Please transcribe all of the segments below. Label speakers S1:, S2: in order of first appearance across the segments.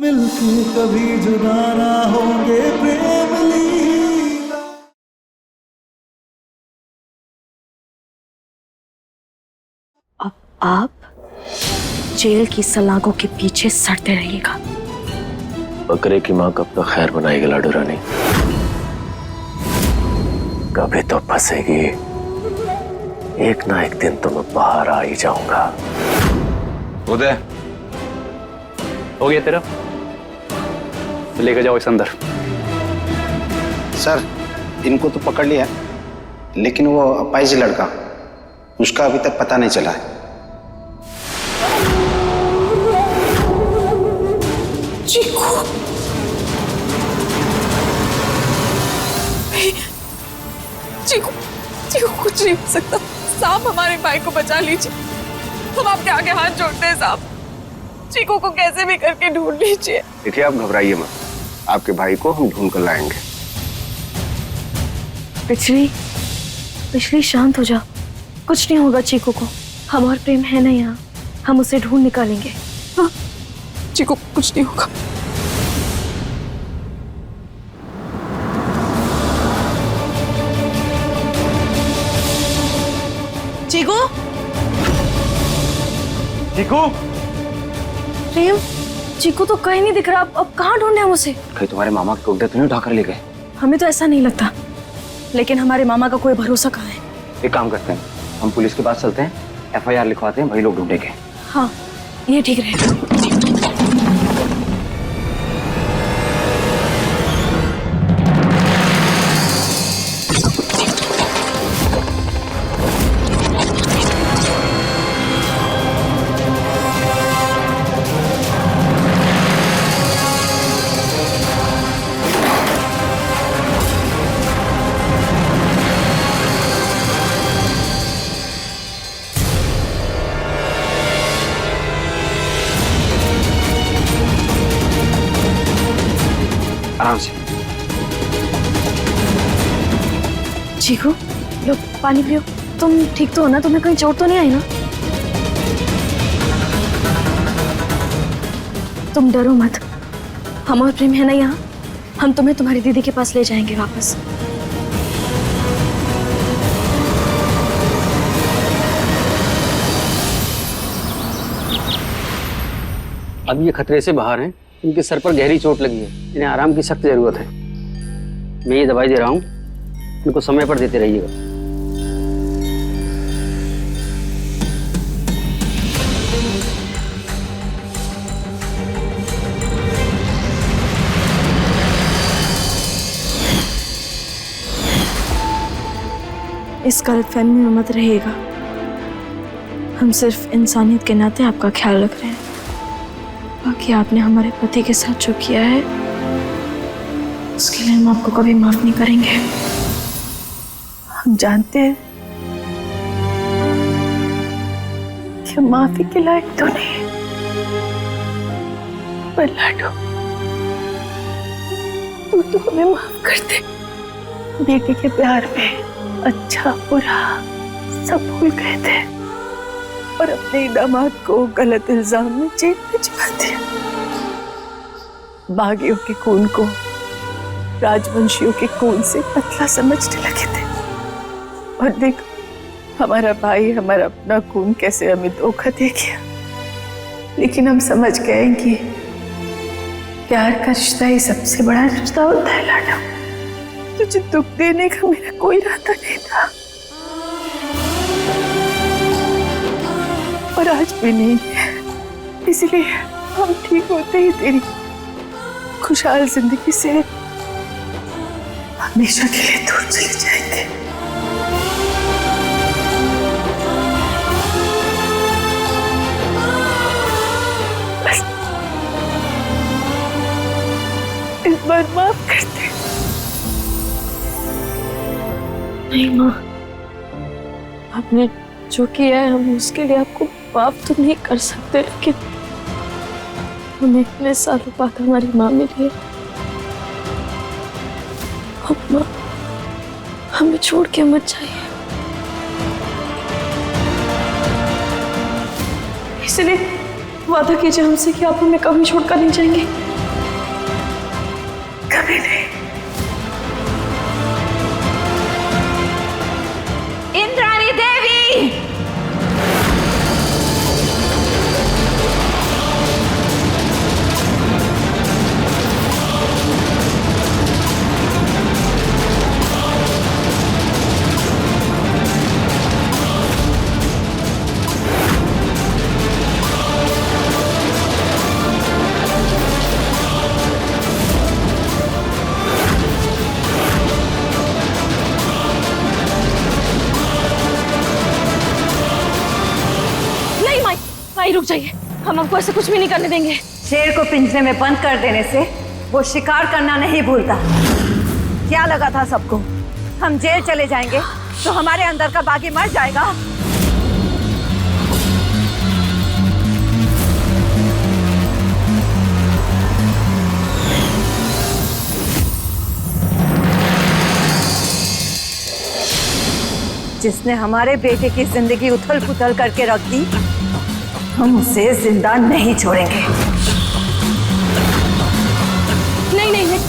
S1: मिलके कभी जुदा ना होंगे प्रेम लीला।
S2: अब आप जेल की सलाखों के पीछे सड़ते रहिएगा।
S3: बकरे की माँ कब तक खैर बनाएगी लाडू रानी? कभी तो फंसेगी। एक ना एक दिन तो मैं बाहर आ ही जाऊंगा।
S4: उदय, हो गया तेरा? लेकर जाओ इस अंदर।
S5: सर, इनको तो पकड़ लिया, लेकिन वो अपाहिज लड़का, उसका अभी तक पता नहीं चला है।
S2: चीकू, चीकू, चीकू कुछ नहीं हो सकता। साहब, हमारे भाई को बचा लीजिए। हम आपके आगे हाथ जोड़ते हैं साहब। चीकू को कैसे भी करके ढूंढ लीजिए।
S5: देखिए, आप घबराइए मत, आपके भाई को हम ढूंढ कर लाएंगे।
S2: पिछली शांत हो जा। कुछ नहीं होगा चीकू को। हम और प्रेम है ना यहाँ, हम उसे ढूंढ निकालेंगे। हाँ, चीकू कुछ नहीं होगा। चीकू,
S4: चीकू,
S2: प्रेम, चीकू तो कहीं नहीं दिख रहा। अब कहाँ ढूंढे हम उसे?
S5: कहीं तुम्हारे मामा के गुड्डे तो नहीं उठाकर ले गए?
S2: हमें तो ऐसा नहीं लगता, लेकिन हमारे मामा का कोई भरोसा कहाँ है।
S5: एक काम करते हैं, हम पुलिस के पास चलते हैं, FIR लिखवाते हैं, वही लोग ढूंढेंगे।
S2: हाँ, ये ठीक रहेगा।
S5: आराम से।
S2: चीकू, लो पानी पियो। तुम ठीक तो हो ना? तुम्हें कहीं चोट तो नहीं आई ना? तुम डरो मत, हम और प्रेम है ना यहाँ। हम तुम्हें तुम्हारी दीदी के पास ले जाएंगे वापस।
S6: अब ये खतरे से बाहर हैं। इनके सर पर गहरी चोट लगी है, इन्हें आराम की सख्त जरूरत है। मैं ये दवाई दे रहा हूँ, इनको समय पर देते रहिएगा।
S2: इस गलतफहमी में मत रहिएगा। हम सिर्फ इंसानियत के नाते आपका ख्याल रख रहे हैं। बाकी आपने हमारे पति के साथ जो किया है, उसके लिए हम आपको कभी माफ नहीं करेंगे। हम जानते हैं कि हम माफी के लायक तो नहीं, पर लाडो, तू तो हमें माफ कर दे। बेटे के प्यार में अच्छा बुरा सब भूल गए थे और अपने दामाद को गलत इल्जाम में जेल में चढ़ा दिया। बागियों के खून को राजवंशियों के खून से पतला समझने लगे थे। और देख, हमारा भाई हमारा अपना खून कैसे हमें धोखा दे गया। लेकिन हम समझ गए कि प्यार का रिश्ता ही सबसे बड़ा रिश्ता होता है। लाडो, तुझे दुख देने का मेरा कोई इरादा नहीं था और आज भी नहीं, इसलिए हम ठीक होते ही तेरी खुशहाल जिंदगी से हमेशा के लिए दूर चले जाएंगे। बस इस बार माफ कर दे। नहीं माँ, आपने जो किया है हम उसके लिए आपको माफ तो नहीं कर सकते, लेकिन हमें इतने सालों बाद हमारी माँ मिली है। माँ, हमें छोड़ के मत जाइए। इसलिए वादा कीजिए हमसे कि आप हमें कभी छोड़कर नहीं जाएंगे। कभी नहीं।
S7: इंद्राणी देवी,
S8: माई रुक जाइए, हम आपको ऐसे कुछ भी नहीं करने देंगे।
S7: शेर को पिंजरे में बंद कर देने से वो शिकार करना नहीं भूलता। क्या लगा था सबको हम जेल चले जाएंगे तो हमारे अंदर का बागी मर जाएगा? जिसने हमारे बेटे की जिंदगी उथल पुथल करके रख दी, हम उसे जिंदा नहीं छोड़ेंगे।
S8: नहीं नहीं नहीं,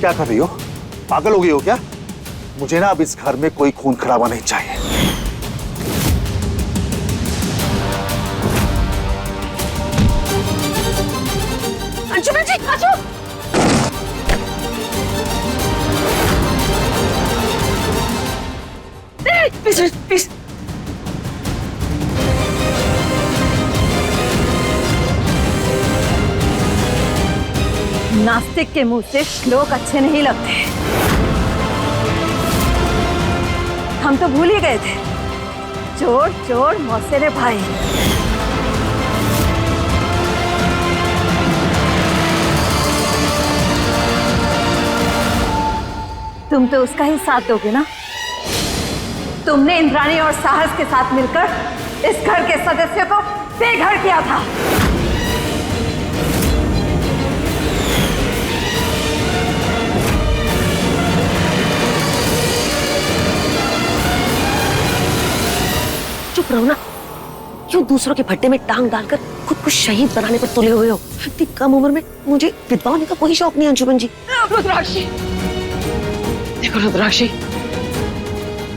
S1: क्या कर रही हो? पागल हो गई हो क्या? मुझे ना अब इस घर में कोई खून खराबा नहीं चाहिए।
S8: अंशुमन जी, अंशु! प्लीज प्लीज,
S7: नास्तिक के मुंह से श्लोक अच्छे नहीं लगते। हम तो भूल ही गए थे, चोर चोर मौसेरे भाई। तुम तो उसका ही साथ दोगे ना? तुमने इंद्राणी और साहस के साथ मिलकर इस घर के सदस्यों को बेघर किया था।
S8: चुप रहो ना, क्यों दूसरों के भट्टे में टांग डालकर खुद को शहीद बनाने पर तुले हुए हो? इतनी कम उम्र में मुझे विधवा होने का कोई शौक नहीं अंशुमन जी।
S9: रुद्राक्षी, देखो रुद्राक्षी,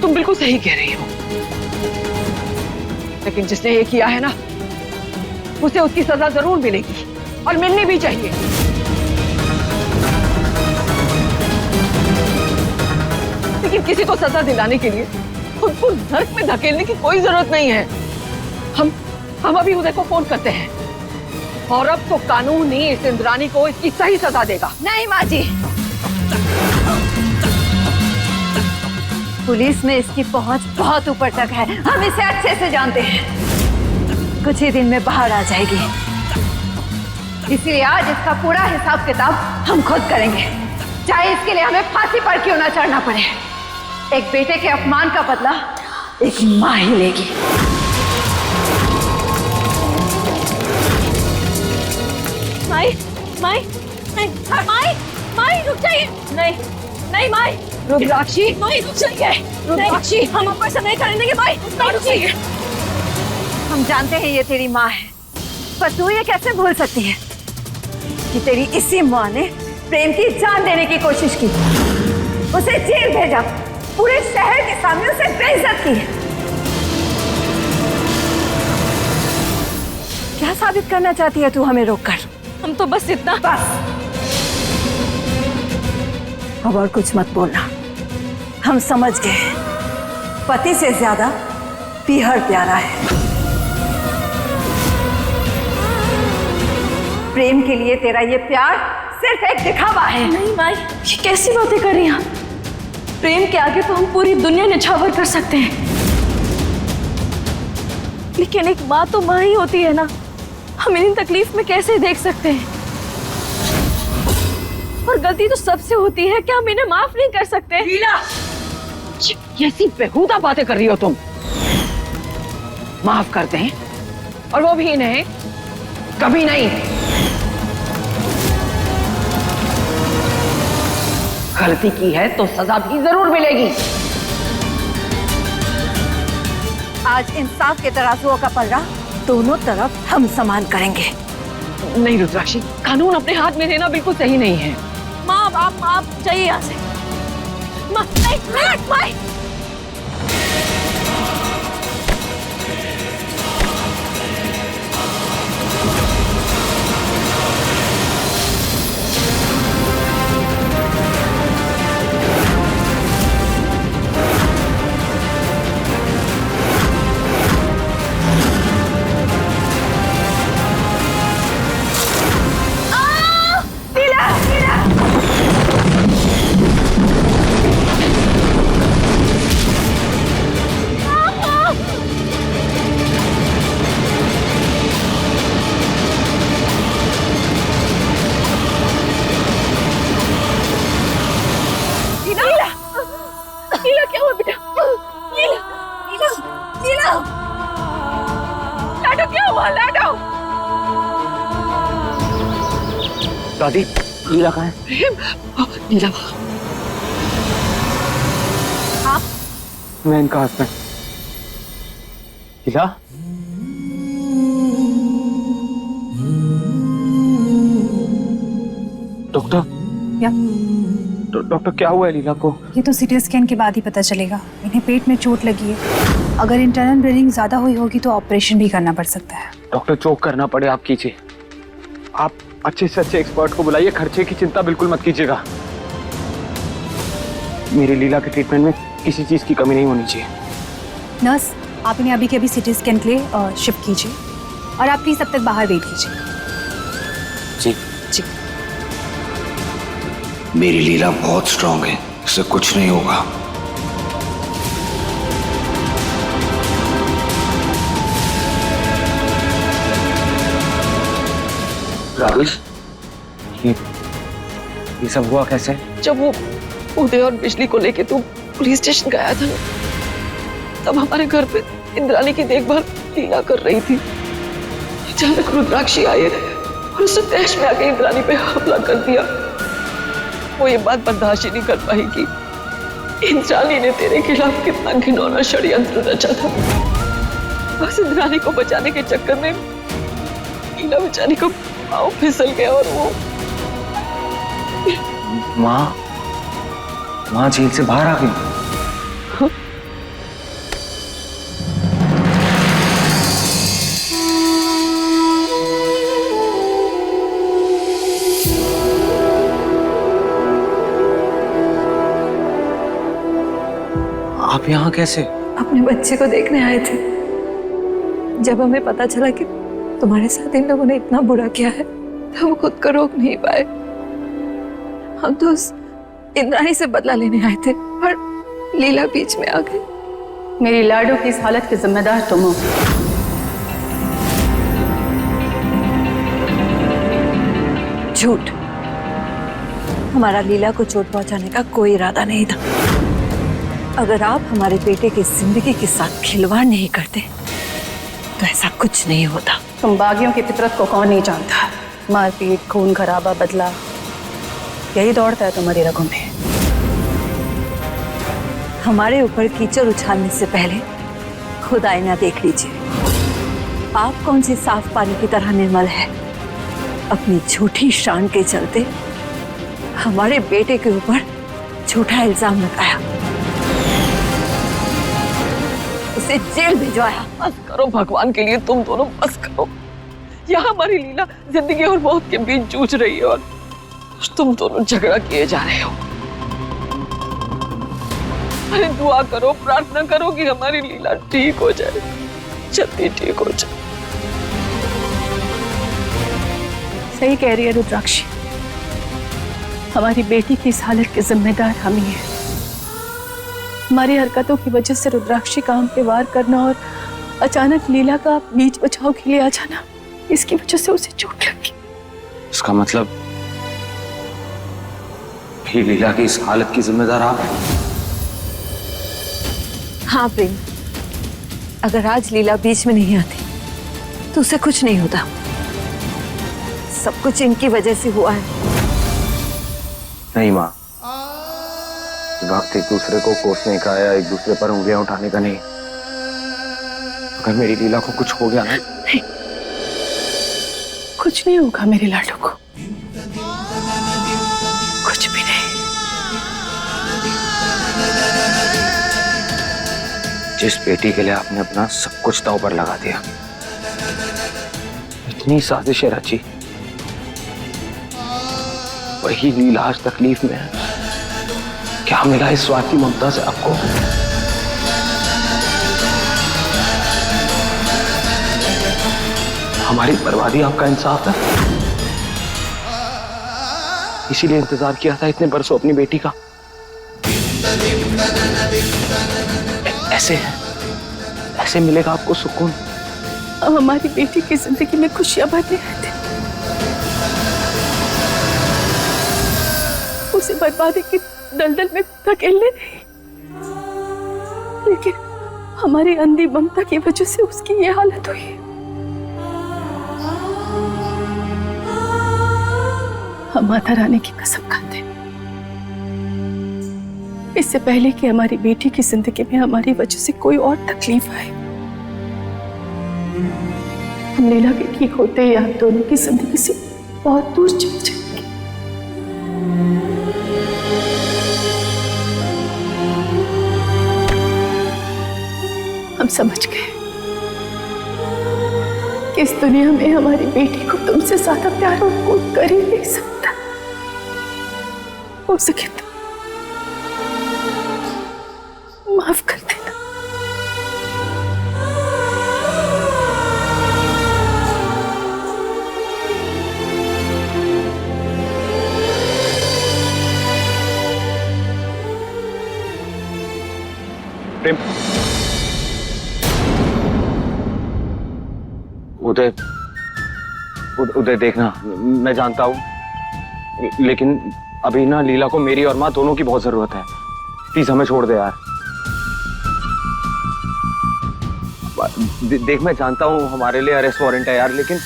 S9: तुम बिल्कुल सही कह रही हो, लेकिन जिसने ये किया है ना, उसे उसकी सजा जरूर मिलेगी और मिलनी भी चाहिए। लेकिन किसी को सजा दिलाने के लिए खुद को नर्क में धकेलने की कोई जरूरत नहीं है। हम अभी उदय को फोन करते हैं और अब तो कानून ही इस इंद्राणी को इसकी सही सजा देगा।
S7: नहीं माँ जी, पुलिस में इसकी पहुंच बहुत ऊपर तक है, हम इसे अच्छे से जानते हैं। कुछ ही दिन में बाहर आ जाएगी, इसलिए आज इसका पूरा हिसाब किताब हम खुद करेंगे, चाहे इसके लिए हमें फांसी पर क्यों ना चढ़ना पड़े। एक बेटे के अपमान का बदला एक माँ ही लेगी।
S8: माई माई माई माई रुक जाइए। नहीं नहीं माई,
S9: रुद्राक्षी,
S8: माई रुक जाइए।
S9: रुद्राक्षी,
S8: हम आपको ऐसा नहीं करने देंगे। माई रुक जाइए।
S7: हम जानते हैं ये तेरी माँ है, पर तू ये कैसे भूल सकती है कि तेरी इसी माँ ने प्रेम की जान देने की कोशिश की, उसे जेल भेजा, पूरे शहर के सामने उसे बेइज्जत की। क्या साबित करना चाहती है तू हमें रोककर?
S8: हम तो बस इतना।
S7: बस, अब और कुछ मत बोलना, हम समझ गए पति से ज्यादा पीहर प्यारा है। प्रेम के लिए तेरा ये प्यार सिर्फ एक दिखावा है।
S8: नहीं माई, ये कैसी बातें कर रही हैं? प्रेम के आगे तो हम पूरी दुनिया निछावर कर सकते हैं, लेकिन एक माँ तो माँ ही होती है ना। हम इन्हीं तकलीफ में कैसे देख सकते हैं? और गलती तो सबसे होती है, क्या हम इन्हें माफ नहीं कर सकते?
S9: कैसी बेहुदा बातें कर रही हो तुम? माफ कर दें, और वो भी इन्हें कभी नहीं। गलती की है तो सजा भी जरूर मिलेगी।
S7: आज इंसाफ के तराजुओं का पलड़ा दोनों तरफ हम समान करेंगे।
S9: नहीं रुद्राक्षी, कानून अपने हाथ में लेना बिल्कुल सही नहीं है।
S2: माँ आप जाइए यहाँ से। माँ नहीं। लीला क्या हुआ बेटा? लीला लाडो क्या हुआ? लाडो
S6: दादी, लीला कहाँ है?
S9: लीला
S6: मैं इनका हस्बैंड। लीला, डॉक्टर डॉक्टर क्या हुआ है लीला को?
S10: ये तो सीटी स्कैन के बाद ही पता चलेगा। इन्हें पेट में चोट लगी है। अगर इंटरनल ब्लीडिंग ज्यादा हुई होगी तो ऑपरेशन भी करना पड़ सकता है।
S6: डॉक्टर, चोक करना पड़े आप कीजिए। आप अच्छे से अच्छे एक्सपर्ट को बुलाइए, खर्चे की चिंता बिल्कुल मत कीजिएगा। मेरी लीला के ट्रीटमेंट में किसी चीज की कमी नहीं होनी चाहिए।
S10: नर्स, आप इन्हें अभी के अभी सीटी स्कैन के लिए शिफ्ट कीजिए और आप प्लीज तब तक बाहर वेट कीजिए।
S6: जी
S10: जी।
S5: मेरी लीला बहुत स्ट्रांग है, इससे कुछ नहीं होगा।
S6: राहुल, ये सब हुआ कैसे?
S9: जब वो उदय और बिजली को लेके तू पुलिस स्टेशन गया था ना, तब हमारे घर पे इंद्राणी की देखभाल लीला कर रही थी। अचानक रुद्राक्षी आए और उसने तैश में आके इंद्राणी पे हमला कर दिया। वो ये बात बर्दाश्त ही नहीं कर पाई कि इंद्राणी ने तेरे खिलाफ कितना घिनौना षड्यंत्र रचा था। बस इंद्राणी को बचाने के चक्कर में लीला बेचारी को पाँव फिसल गया और वो
S6: माँ जेल से बाहर आ गई। आप यहाँ कैसे?
S7: अपने बच्चे को देखने आए थे। जब हमें पता चला कि तुम्हारे साथ इन लोगों ने इतना बुरा किया है तो हम खुद को रोक नहीं पाए। हम तो उस इंद्राणी से बदला लेने आए थे पर लीला बीच में आ गई।
S2: मेरी लाडो की इस हालत के जिम्मेदार तुम हो।
S7: झूठ। हमारा लीला को चोट पहुंचाने का कोई इरादा नहीं था। अगर आप हमारे बेटे की जिंदगी के साथ खिलवाड़ नहीं करते तो ऐसा कुछ नहीं होता।
S2: तुम बागियों की फितरत को कौन नहीं जानता? मारपीट, खून खराबा, बदला, यही दौड़ता है तुम्हारी रगों में।
S7: हमारे ऊपर कीचड़ उछालने से पहले खुद आईना देख लीजिए। आप कौन सी साफ पानी की तरह निर्मल है। अपनी झूठी शान के चलते हमारे बेटे के ऊपर झूठा इल्जाम लगाया, उसे जेल भिजवाया।
S9: बस करो भगवान के लिए, तुम दोनों बस करो। यहाँ हमारी लीला जिंदगी और मौत के बीच जूझ रही है और तुम दोनों झगड़ा किए जा रहे हो। अरे दुआ करो, प्रार्थना करो कि हमारी लीला ठीक हो जाए, जल्दी ठीक हो जाए।
S2: सही कह रही है रुद्राक्षी, हमारी बेटी की इस हालत के जिम्मेदार हम ही हैं। हमारी हरकतों की वजह से रुद्राक्षी का हम पे वार करना और अचानक लीला का बीच बचाव के लिए आ जाना, इसकी वजह से उसे चोट लगी।
S6: इसका मतलब भी लीला की इस हालत की जिम्मेदार आप हैं?
S7: हाँ प्रेम, अगर आज लीला बीच में नहीं आती तो उसे कुछ नहीं होता। सब कुछ इनकी वजह से हुआ है।
S6: नहीं माँ, वक्त एक दूसरे को कोसने का या एक दूसरे पर उंगलियां उठाने का नहीं।
S3: अगर मेरी लीला को कुछ हो गया ना,
S2: नहीं, कुछ नहीं होगा मेरे लाडू को, कुछ भी नहीं।
S3: जिस बेटी के लिए आपने अपना सब कुछ दांव पर लगा दिया, इतनी साजिशें रची, वही लीला आज तकलीफ में है। क्या मिला इस स्वार्थी ममता से आपको? हमारी बर्बादी आपका इंसाफ है? इसीलिए इंतजार किया था इतने बरसों अपनी बेटी का। ऐसे मिलेगा आपको सुकून?
S2: अब हमारी बेटी की जिंदगी में खुशियां भरने आए थे, उसे बर्बादी की दलदल में धकेलने नहीं, लेकिन हमारी अंधी ममता की वजह से उसकी ये हालत हुई। हम माता रानी की कसम खाते हैं, इससे पहले कि हमारी बेटी की जिंदगी में हमारी वजह से कोई और तकलीफ आए, हम लीला के ठीक होते ही आप दोनों की जिंदगी से बहुत दूर चल जाएंगे। हम समझ गए कि इस दुनिया में हमारी बेटी को तुमसे ज्यादा प्यार और कोई कर ही नहीं सकता। हो सके तो माफ कर देना।
S3: प्रेम, उदय, उदय देखना, मैं जानता हूं, लेकिन अभी ना लीला को मेरी और माँ दोनों की बहुत जरूरत है। प्लीज हमें छोड़ दे यार। देख मैं जानता हूँ हमारे लिए अरेस्ट वारंट है यार, लेकिन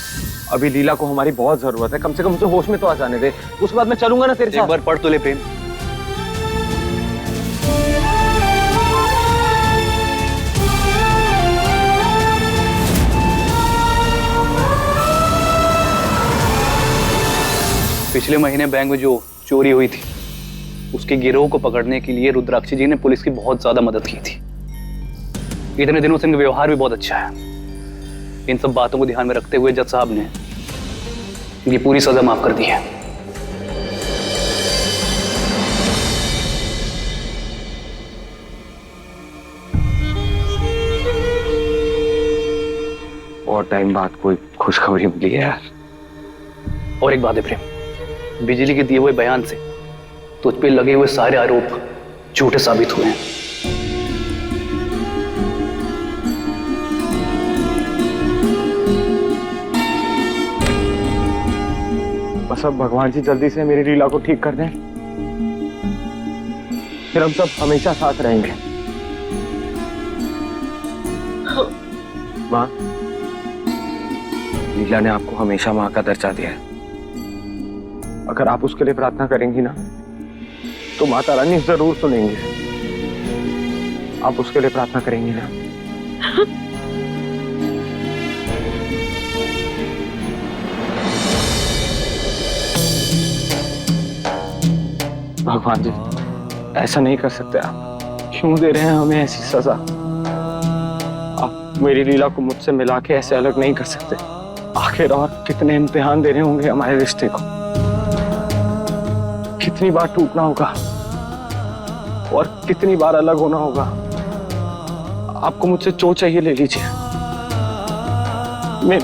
S3: अभी लीला को हमारी बहुत जरूरत है। कम से कम मुझे होश में तो आ जाने दे, उसके बाद मैं चलूंगा ना तेरे साथ।
S4: एक बार पढ़ तो ले प्रेम। पिछले महीने बैंक में जो चोरी हुई थी, उसके गिरोह को पकड़ने के लिए रुद्राक्षी जी ने पुलिस की बहुत ज्यादा मदद की थी। इतने दिनों से इनका व्यवहार भी बहुत अच्छा है। इन सब बातों को ध्यान में रखते हुए जज साहब ने इनकी पूरी सजा माफ कर दी है।
S3: और टाइम बाद कोई खुशखबरी मिली है यार।
S4: और एक बात है प्रेम, बिजली के दिए हुए बयान से तुझ पे लगे हुए सारे आरोप झूठे साबित हुए हैं।
S3: बस अब भगवान जी जल्दी से मेरी लीला को ठीक कर दें, फिर हम सब हमेशा साथ रहेंगे। माँ, लीला ने आपको हमेशा माँ का दर्जा दिया है। अगर आप उसके लिए प्रार्थना करेंगी ना, तो माता रानी जरूर सुनेंगे। आप उसके लिए प्रार्थना करेंगी ना? भगवान जी, ऐसा नहीं कर सकते आप। क्यों दे रहे हैं हमें ऐसी सजा? आप मेरी लीला को मुझसे मिला के ऐसे अलग नहीं कर सकते। आखिर और कितने इम्तिहान देने होंगे हमारे रिश्ते को? कितनी बार टूटना होगा और कितनी बार अलग होना होगा? आपको मुझसे जो चाहिए ले लीजिए,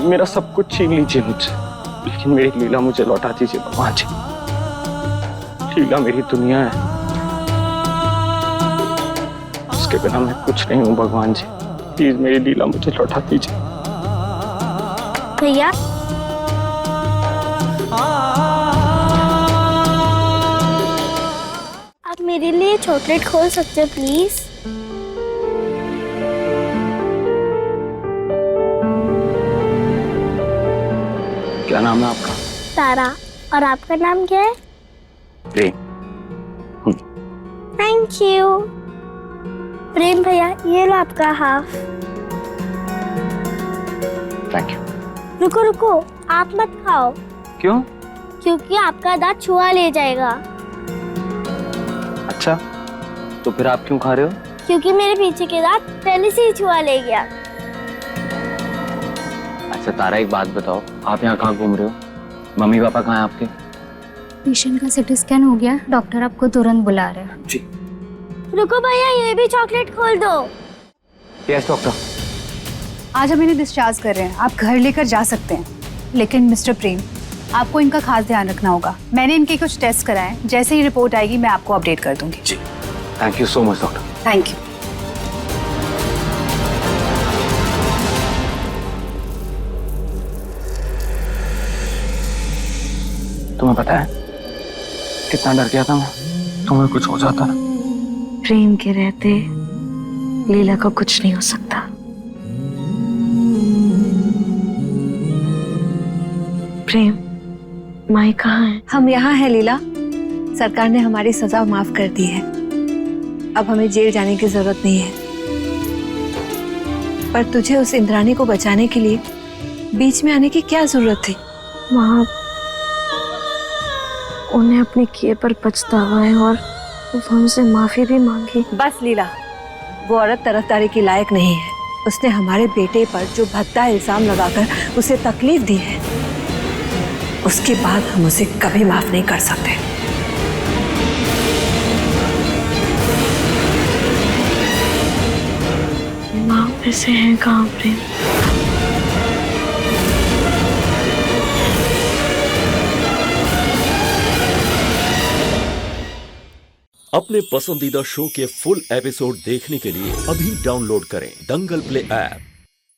S3: मेरा सब कुछ छीन लीजिए मुझसे, लेकिन मेरी लीला मुझे लौटा दीजिए भगवान जी। लीला मेरी दुनिया है, उसके बिना मैं कुछ नहीं हूं भगवान जी। प्लीज मेरी लीला मुझे लौटा दीजिए।
S11: भैया, आप मेरे लिए चॉकलेट खोल सकते हो प्लीज?
S3: क्या नाम है आपका?
S11: तारा। और आपका नाम क्या है?
S3: प्रेम।
S11: Thank you. प्रेम भैया, ये लो आपका हाफ।
S3: Thank you.
S11: रुको रुको, आप मत खाओ
S3: क्यों?
S11: क्योंकि आपका दांत छुआ ले जाएगा।
S3: अच्छा, तो फिर आप क्यों खा रहे हो?
S11: क्योंकि मेरे पीछे के दांत पहले से ही छुआ ले गया।
S3: अच्छा तारा, एक बात बताओ, आप यहाँ कहाँ घूम रहे हो? मम्मी पापा कहाँ हैं आपके?
S10: पेशेंट का सिटी स्कैन हो गया, डॉक्टर आपको तुरंत बुला रहे हैं।
S3: जी।
S11: रुको भैया, ये भी चॉकलेट खोल दो।
S3: Yes doctor.
S10: आज हम इन्हें डिस्चार्ज कर रहे हैं, आप घर लेकर जा सकते हैं। लेकिन मिस्टर प्रेम, आपको इनका खास ध्यान रखना होगा। मैंने इनके कुछ टेस्ट कराए, जैसे ही रिपोर्ट आएगी मैं आपको अपडेट कर दूंगी।
S3: जी, thank you so much doctor.
S10: Thank you.
S3: तुम्हें पता है कितना डर गया था मैं, तुम्हें कुछ हो जाता ना।
S8: प्रेम के रहते लीला को कुछ नहीं हो सकता। प्रेम, माई कहाँ है?
S7: हम यहाँ हैं लीला। सरकार ने हमारी सजा माफ कर दी है। अब हमें जेल जाने की जरूरत नहीं है। पर तुझे उस इंद्राणी को बचाने के लिए बीच में आने की क्या जरूरत थी?
S8: माँ, उन्हें अपने किए पर पछतावा है और हमसे माफी भी मांगी।
S7: बस लीला, वो औरत तरफदारी की लायक नहीं है। उसने हमारे बेटे पर जो भद्दा इल्जाम लगाकर उसे तकलीफ दी है, उसके बाद हम उसे कभी माफ नहीं कर सकते।
S8: माँ वैसे हैं कहाँ प्रेम?
S12: अपने पसंदीदा शो के फुल एपिसोड देखने के लिए अभी डाउनलोड करें दंगल प्ले ऐप।